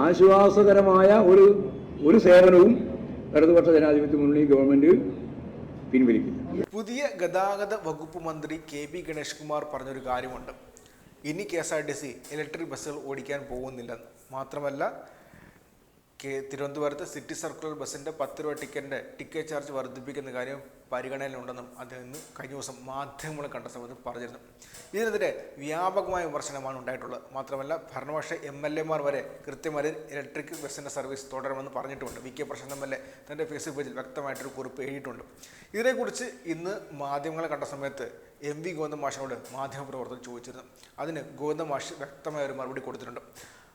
ആശ്വാസകരമായ ഒരു സേവനവും ഇടതുപക്ഷ ജനാധിപത്യ മുന്നണി ഗവൺമെന്റ് പിൻവലിക്കില്ല. പുതിയ ഗതാഗത വകുപ്പ് മന്ത്രി കെ.പി. ഗണേഷ് കുമാർ പറഞ്ഞൊരു കാര്യമുണ്ട്. ഇനി KSRTC ഇലക്ട്രിക് ബസ്സുകൾ ഓടിക്കാൻ പോകുന്നില്ലെന്ന്. മാത്രമല്ല, തിരുവനന്തപുരത്ത് സിറ്റി സർക്കുലർ ബസ്സിൻ്റെ 10 രൂപ ടിക്കറ്റ് ചാർജ് വർദ്ധിപ്പിക്കുന്ന കാര്യം പരിഗണനയിലുണ്ടെന്നും അദ്ദേഹം കഴിഞ്ഞ ദിവസം മാധ്യമങ്ങളെ കണ്ട സമയത്ത് പറഞ്ഞിരുന്നു. ഇതിനെതിരെ വ്യാപകമായ വിമർശനമാണ് ഉണ്ടായിട്ടുള്ളത്. മാത്രമല്ല, ഭരണപക്ഷ MLA മാർ വരെ കൃത്യമായി ഇലക്ട്രിക് ബസ്സിൻ്റെ സർവീസ് തുടരുമെന്ന് പറഞ്ഞിട്ടുമുണ്ട്. VK പ്രശാന്ത് MLA തൻ്റെ ഫേസ്ബുക്ക് പേജിൽ വ്യക്തമായിട്ടൊരു കുറിപ്പ് എഴുതിയിട്ടുണ്ട്. ഇതിനെക്കുറിച്ച് ഇന്ന് മാധ്യമങ്ങളെ കണ്ട സമയത്ത് MV ഗോവിന്ദൻ മാഷിനോട് മാധ്യമപ്രവർത്തകർ ചോദിച്ചിരുന്നു. അതിന് ഗോവിന്ദൻ മാഷ് വ്യക്തമായ ഒരു മറുപടി കൊടുത്തിട്ടുണ്ട്.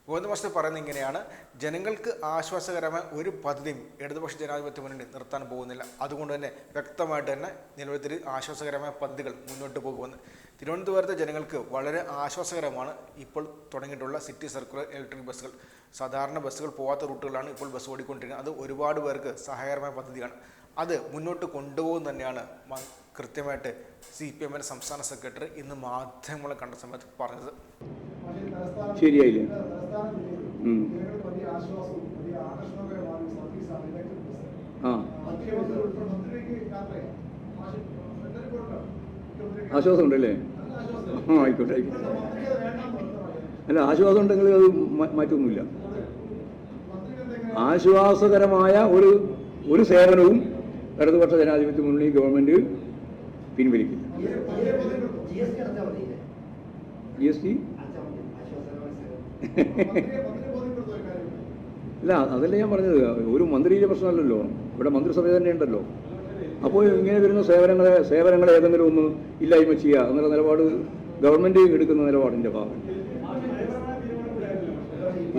ഗോവിന്ദൻ മാഷ് പറയുന്നത് ഇങ്ങനെയാണ്: ജനങ്ങൾക്ക് ആശ്വാസകരമായ ഒരു പദ്ധതിയും ഇടതുപക്ഷ ജനാധിപത്യ മുന്നണി നിർത്താൻ പോകുന്നില്ല. അതുകൊണ്ട് തന്നെ വ്യക്തമായിട്ട് തന്നെ നിലവിൽ ആശ്വാസകരമായ പദ്ധതികൾ മുന്നോട്ട് പോകുമെന്ന്. തിരുവനന്തപുരത്തെ ജനങ്ങൾക്ക് വളരെ ആശ്വാസകരമാണ് ഇപ്പോൾ തുടങ്ങിയിട്ടുള്ള സിറ്റി സർക്കുലർ ഇലക്ട്രിക് ബസ്സുകൾ. സാധാരണ ബസ്സുകൾ പോകാത്ത റൂട്ടുകളാണ് ഇപ്പോൾ ബസ് ഓടിക്കൊണ്ടിരിക്കുന്നത്. അത് ഒരുപാട് പേർക്ക് സഹായകരമായ പദ്ധതിയാണ്. അത് മുന്നോട്ട് കൊണ്ടുപോകും തന്നെയാണ് കൃത്യമായിട്ട് CPM സംസ്ഥാന സെക്രട്ടറി ഇന്ന് മാധ്യമങ്ങളെ കണ്ട സമയത്ത് പറഞ്ഞത്. ശരിയായില്ലേ? ആശ്വാസം ഉണ്ടല്ലേ? ആയിക്കോട്ടെ. അല്ല, ആശ്വാസം ഉണ്ടെങ്കിൽ അത് മാറ്റമൊന്നുമില്ല. ആശ്വാസകരമായ ഒരു സേവനവും ഇടതുപക്ഷ ജനാധിപത്യ മുന്നണി ഗവൺമെന്റ് പിൻവലിക്കില്ല. GST അല്ല, അതല്ല ഞാൻ പറഞ്ഞത്. ഒരു മന്ത്രിയുടെ പ്രശ്നമല്ലല്ലോ, ഇവിടെ മന്ത്രിസഭ തന്നെ ഉണ്ടല്ലോ. അപ്പോൾ ഇങ്ങനെ വരുന്ന സേവനങ്ങളെ ഏതെങ്കിലും ഒന്ന് ഇല്ലായ്മ ചെയ്യുക എന്നുള്ള നിലപാട് ഗവൺമെന്റ് എടുക്കുന്ന നിലപാടിന്റെ ഭാഗം.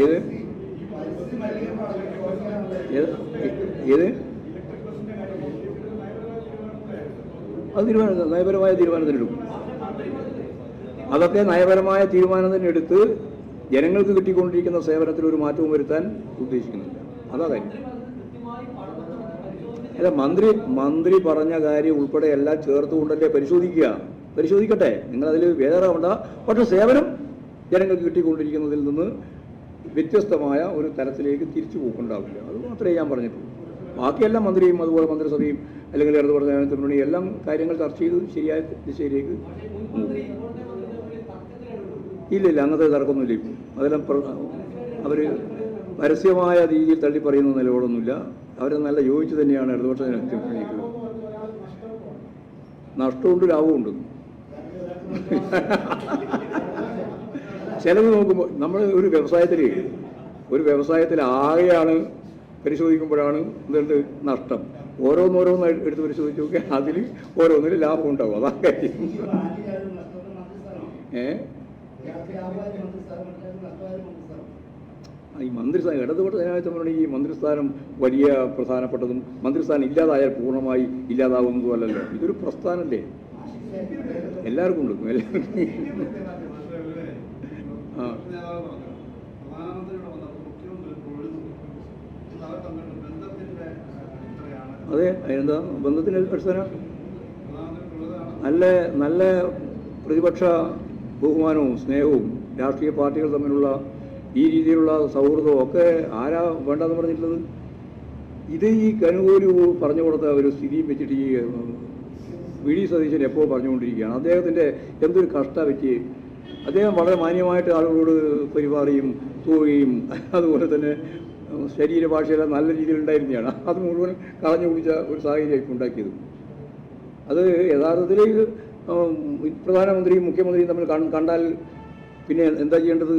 ഏത് അത് നയപരമായ തീരുമാനത്തിനെടുക്കും. അതൊക്കെ നയപരമായ തീരുമാനം തന്നെ എടുത്ത് ജനങ്ങൾക്ക് കിട്ടിക്കൊണ്ടിരിക്കുന്ന സേവനത്തിൽ ഒരു മാറ്റവും വരുത്താൻ ഉദ്ദേശിക്കുന്നില്ല. അതാ കാര്യം. അല്ല, മന്ത്രി പറഞ്ഞ കാര്യം ഉൾപ്പെടെ എല്ലാം ചേർത്തുകൊണ്ടല്ലേ പരിശോധിക്കട്ടെ. നിങ്ങളതിൽ വേദനാവണ്ട. പക്ഷെ സേവനം ജനങ്ങൾക്ക് കിട്ടിക്കൊണ്ടിരിക്കുന്നതിൽ നിന്ന് വ്യത്യസ്തമായ ഒരു തലത്തിലേക്ക് തിരിച്ചു പോക്കുണ്ടാവില്ല. അത് മാത്രമേ ഞാൻ പറഞ്ഞിട്ടുള്ളൂ. ബാക്കിയെല്ലാം മന്ത്രിയും അതുപോലെ മന്ത്രിസഭയും അല്ലെങ്കിൽ ഇടതുപക്ഷ ജനാധിപത്യ മുന്നണി എല്ലാം കാര്യങ്ങൾ ചർച്ച ചെയ്ത് ശരിയായ ദിശയിലേക്ക് ഇല്ല. അങ്ങനത്തെ തർക്കമൊന്നുമില്ല. ഇപ്പം അതെല്ലാം അവർ പരസ്യമായ രീതിയിൽ തള്ളി പറയുന്ന നിലപാടൊന്നുമില്ല. അവർ നല്ല യോജിച്ച് തന്നെയാണ് ഇടതുപക്ഷ ജനാധിപത്യ മുന്നണിക്ക്. നഷ്ടമുണ്ട്, ലാഭമുണ്ട്. ചിലവ് നോക്കുമ്പോൾ നമ്മൾ ഒരു വ്യവസായത്തിൽ ആകെയാണ് പരിശോധിക്കുമ്പോഴാണ് എന്തുണ്ട് നഷ്ടം. ഓരോന്നോരോന്ന് എടുത്ത് പരിശോധിച്ച് നോക്കിയാൽ അതിൽ ഓരോന്നിലും ലാഭം ഉണ്ടാവും. അതാ കാര്യം. ഈ മന്ത്രിസ്ഥാനം ഇടതുപക്ഷ ജനാധിപത്യ മുന്നണി ഈ മന്ത്രിസ്ഥാനം വലിയ പ്രധാനപ്പെട്ടതും മന്ത്രിസ്ഥാനം ഇല്ലാതായാൽ പൂർണ്ണമായി ഇല്ലാതാവുന്നതും അല്ലല്ലോ. ഇതൊരു പ്രസ്ഥാനമല്ലേ, എല്ലാവർക്കും ഉണ്ട്. അതെ, എന്താ ബന്ധത്തിൻ്റെ അടിസ്ഥാനം? നല്ല പ്രതിപക്ഷ ബഹുമാനവും സ്നേഹവും രാഷ്ട്രീയ പാർട്ടികൾ തമ്മിലുള്ള ഈ രീതിയിലുള്ള സൗഹൃദവും ഒക്കെ ആരാ വേണ്ടെന്ന് പറഞ്ഞിട്ടുള്ളത്? ഇത് ഈ കനുകൂലി പറഞ്ഞു കൊടുത്ത ഒരു സ്ഥിതിയും വെച്ചിട്ട് ഈ VD സതീശൻ എപ്പോൾ പറഞ്ഞുകൊണ്ടിരിക്കുകയാണ്. അദ്ദേഹത്തിൻ്റെ എന്തൊരു കഷ്ട പറ്റി. അദ്ദേഹം വളരെ മാന്യമായിട്ട് ആളുകളോട് പെരുമാറുകയും തൂവുകയും അതുപോലെ തന്നെ ശരീരഭാഷയെല്ലാം നല്ല രീതിയിൽ ഉണ്ടായിരുന്നതാണ്. അത് മുഴുവൻ കളഞ്ഞു കുടിച്ച ഒരു സാഹചര്യം ഇപ്പോൾ ഉണ്ടാക്കിയത്. അത് യഥാർത്ഥത്തിൽ പ്രധാനമന്ത്രിയും മുഖ്യമന്ത്രിയും തമ്മിൽ കണ്ടാൽ പിന്നെ എന്താ ചെയ്യേണ്ടത്?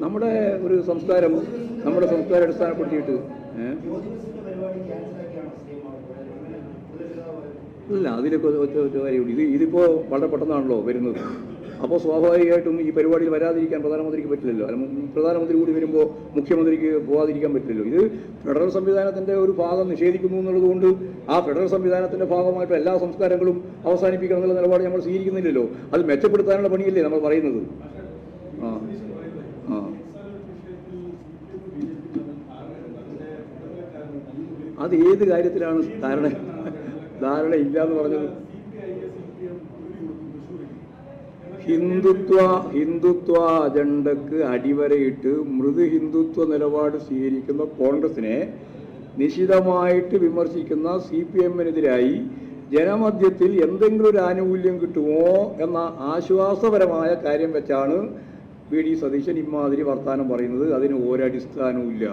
നമ്മുടെ ഒരു സംസ്കാരം അടിസ്ഥാനപ്പെടുത്തിയിട്ട് ഇല്ല, അതിലൊക്കെ ഒറ്റ കാര്യമുണ്ട്. ഇതിപ്പോൾ വളരെ പെട്ടെന്നാണല്ലോ വരുന്നത്. അപ്പോൾ സ്വാഭാവികമായിട്ടും ഈ പരിപാടിയിൽ വരാതിരിക്കാൻ പ്രധാനമന്ത്രിക്ക് പറ്റില്ലല്ലോ. പ്രധാനമന്ത്രി കൂടി വരുമ്പോൾ മുഖ്യമന്ത്രിക്ക് പോകാതിരിക്കാൻ പറ്റില്ലല്ലോ. ഇത് ഫെഡറൽ സംവിധാനത്തിൻ്റെ ഒരു ഭാഗം നിഷേധിക്കുന്നു എന്നുള്ളതുകൊണ്ട് ആ ഫെഡറൽ സംവിധാനത്തിൻ്റെ ഭാഗമായിട്ട് എല്ലാ സംസ്കാരങ്ങളും അവസാനിപ്പിക്കണം എന്നുള്ള നിലപാട് നമ്മൾ സ്വീകരിക്കുന്നില്ലല്ലോ. അത് മെച്ചപ്പെടുത്താനുള്ള പണിയല്ലേ നമ്മൾ പറയുന്നത്. അത് ഏത് കാര്യത്തിലാണ് ധാരണ ഇല്ല എന്ന് പറഞ്ഞത്? ഹിന്ദുത്വ അജണ്ടക്ക് അടിവരയിട്ട് മൃദു ഹിന്ദുത്വ നിലപാട് സ്വീകരിക്കുന്ന കോൺഗ്രസിനെ നിശിതമായിട്ട് വിമർശിക്കുന്ന CPM-നെതിരായി ജനമധ്യത്തിൽ എന്തെങ്കിലും ഒരു ആനുകൂല്യം കിട്ടുമോ എന്ന ആശ്വാസപരമായ കാര്യം വെച്ചാണ് VD സതീശൻ ഇമാതിരി വർത്താനം പറയുന്നത്. അതിന് ഒരടിസ്ഥാനവും ഇല്ല.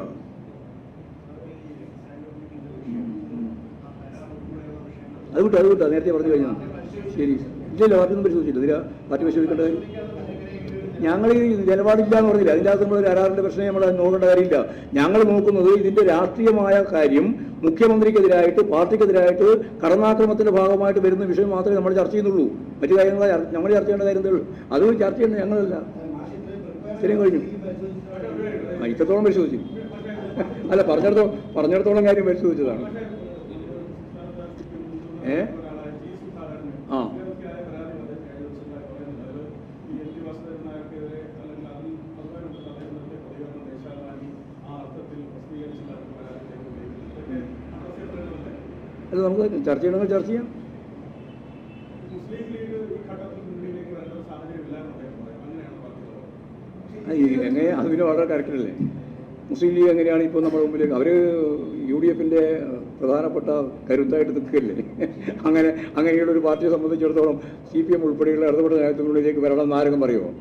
അത് വിട്ടോ നേരത്തെ പറഞ്ഞു കഴിഞ്ഞാൽ ശരി. ഇല്ലല്ലോ, പാർട്ടിയൊന്നും പരിശോധിച്ചില്ല. ഇതിൽ പാർട്ടി പരിശോധിക്കേണ്ട കാര്യം ഞങ്ങൾ ഈ നിലപാടില്ല എന്ന് പറഞ്ഞില്ല. അതിൻ്റെ അകത്ത് നമ്മൾ കരാറിൻ്റെ പ്രശ്നം നമ്മൾ നോക്കേണ്ട കാര്യമില്ല. ഞങ്ങൾ നോക്കുന്നത് ഇതിൻ്റെ രാഷ്ട്രീയമായ കാര്യം മുഖ്യമന്ത്രിക്കെതിരായിട്ട് പാർട്ടിക്കെതിരായിട്ട് കടന്നാക്രമണത്തിൻ്റെ ഭാഗമായിട്ട് വരുന്ന വിഷയം മാത്രമേ നമ്മൾ ചർച്ച ചെയ്യുന്നുള്ളൂ. മറ്റു കാര്യങ്ങൾ നമ്മൾ ചർച്ച ചെയ്യേണ്ട കാര്യം ഉള്ളൂ. അത് ചർച്ച ചെയ്യേണ്ടത് ഞങ്ങളല്ല. ശരിയും കഴിഞ്ഞു. ഇത്രത്തോളം പരിശോധിച്ചു. അല്ല, പറഞ്ഞിടത്തോളം കാര്യം പരിശോധിച്ചതാണ്. ആ അത് നമുക്ക് ചർച്ച ചെയ്യണമെങ്കിൽ ചർച്ച ചെയ്യാം. എങ്ങനെ അത് പിന്നെ വളരെ കറക്റ്റല്ലേ. മുസ്ലിം ലീഗ് എങ്ങനെയാണ് ഇപ്പോൾ നമ്മുടെ മുമ്പിലേക്ക് അവർ UDF-ന്റെ പ്രധാനപ്പെട്ട കരുത്തായിട്ട് നിൽക്കുകയല്ലേ. അങ്ങനെയുള്ള ഒരു പാർട്ടിയെ സംബന്ധിച്ചിടത്തോളം CPM ഉൾപ്പെടെയുള്ള ഇടപെടൽ നേതൃത്വങ്ങളിലേക്ക് വരണം എന്ന് ആരെങ്കിലും പറയുമോ?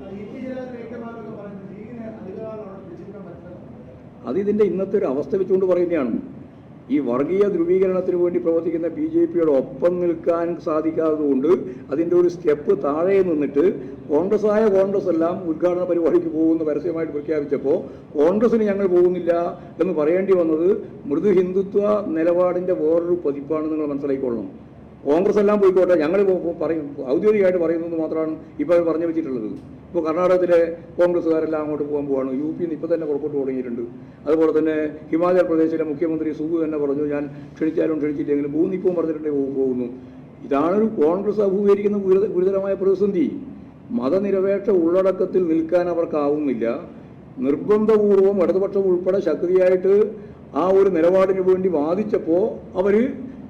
അത് ഇതിൻ്റെ ഇന്നത്തെ ഒരു അവസ്ഥ വെച്ചുകൊണ്ട് പറയുന്നതാണ്. ഈ വർഗീയ ധ്രുവീകരണത്തിന് വേണ്ടി പ്രവർത്തിക്കുന്ന BJP-യുടെ ഒപ്പം നിൽക്കാൻ സാധിക്കാത്തതുകൊണ്ട് അതിൻ്റെ ഒരു സ്റ്റെപ്പ് താഴെ നിന്നിട്ട് കോൺഗ്രസ് എല്ലാം ഉദ്ഘാടന പരിപാടിക്ക് പോകുന്ന പരസ്യമായിട്ട് പ്രഖ്യാപിച്ചപ്പോൾ കോൺഗ്രസിന് ഞങ്ങൾ പോകുന്നില്ല എന്ന് പറയേണ്ടി വന്നത് മൃദു ഹിന്ദുത്വ നിലപാടിൻ്റെ വേറൊരു പതിപ്പാണ്. നിങ്ങൾ മനസ്സിലാക്കിക്കൊള്ളണം. കോൺഗ്രസ് എല്ലാം പോയിക്കോട്ടെ, ഞങ്ങൾ പറയും ഔദ്യോഗികമായിട്ട് പറയുന്നത് മാത്രമാണ് ഇപ്പോൾ പറഞ്ഞു വെച്ചിട്ടുള്ളത്. ഇപ്പോൾ കർണാടകത്തിലെ കോൺഗ്രസ്സുകാരെല്ലാം അങ്ങോട്ട് പോകാൻ UP-ന്ന് ഇപ്പോൾ തന്നെ പുറപ്പെട്ടു തുടങ്ങിയിട്ടുണ്ട്. അതുപോലെ തന്നെ ഹിമാചൽ പ്രദേശിലെ മുഖ്യമന്ത്രി സുഖു തന്നെ പറഞ്ഞു, ഞാൻ ക്ഷണിച്ചാലും ക്ഷണിച്ചില്ലെങ്കിലും ഇപ്പോൾ പറഞ്ഞിട്ടുണ്ടെങ്കിൽ പോകുന്നു. ഇതാണൊരു കോൺഗ്രസ് അഭിമുഖീകരിക്കുന്ന ഗുരുതരമായ പ്രതിസന്ധി. മതനിരപേക്ഷ ഉള്ളടക്കത്തിൽ നിൽക്കാൻ അവർക്കാവുന്നില്ല. നിർബന്ധപൂർവം ഇടതുപക്ഷം ഉൾപ്പെടെ ശക്തിയായിട്ട് ആ ഒരു നിലപാടിന് വേണ്ടി വാദിച്ചപ്പോൾ അവർ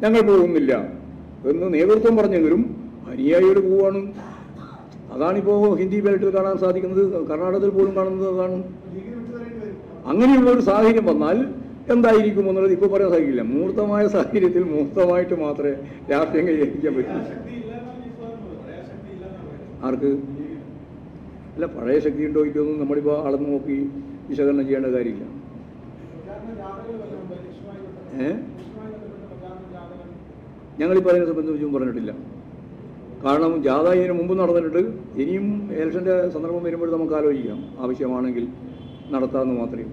ഞങ്ങൾ പോകുന്നില്ല എന്ന് നേതൃത്വം പറഞ്ഞെങ്കിലും അനുയായികൾ പോവുകയാണ്. അതാണിപ്പോൾ ഹിന്ദി ബെൽറ്റിൽ കാണാൻ സാധിക്കുന്നത്. കർണാടകത്തിൽ പോലും കാണുന്നത് അതാണ്. അങ്ങനെയുള്ള ഒരു സാഹചര്യം വന്നാൽ എന്തായിരിക്കും എന്നുള്ളത് ഇപ്പോൾ പറയാൻ സാധിക്കില്ല. മൂർത്തമായ സാഹചര്യത്തിൽ മൂർത്തമായിട്ട് മാത്രമേ രാഷ്ട്രീയം കൈവരിക്കാൻ പറ്റൂ. ആർക്ക്? അല്ല, പഴയ ശക്തി ഉണ്ടോ ഇതൊന്നും നമ്മളിപ്പോൾ അളന്ന് നോക്കി വിശകലനം ചെയ്യേണ്ട കാര്യമില്ല. ഞങ്ങളിപ്പോൾ അതിനെ സംബന്ധിച്ചും പറഞ്ഞിട്ടില്ല. കാരണം ജാഥ ഇതിന് മുമ്പ് നടന്നിട്ടുണ്ട്. ഇനിയും ഇലക്ഷൻ്റെ സന്ദർഭം വരുമ്പോൾ നമുക്ക് ആലോചിക്കാം. ആവശ്യമാണെങ്കിൽ നടത്താമെന്ന് മാത്രമേ.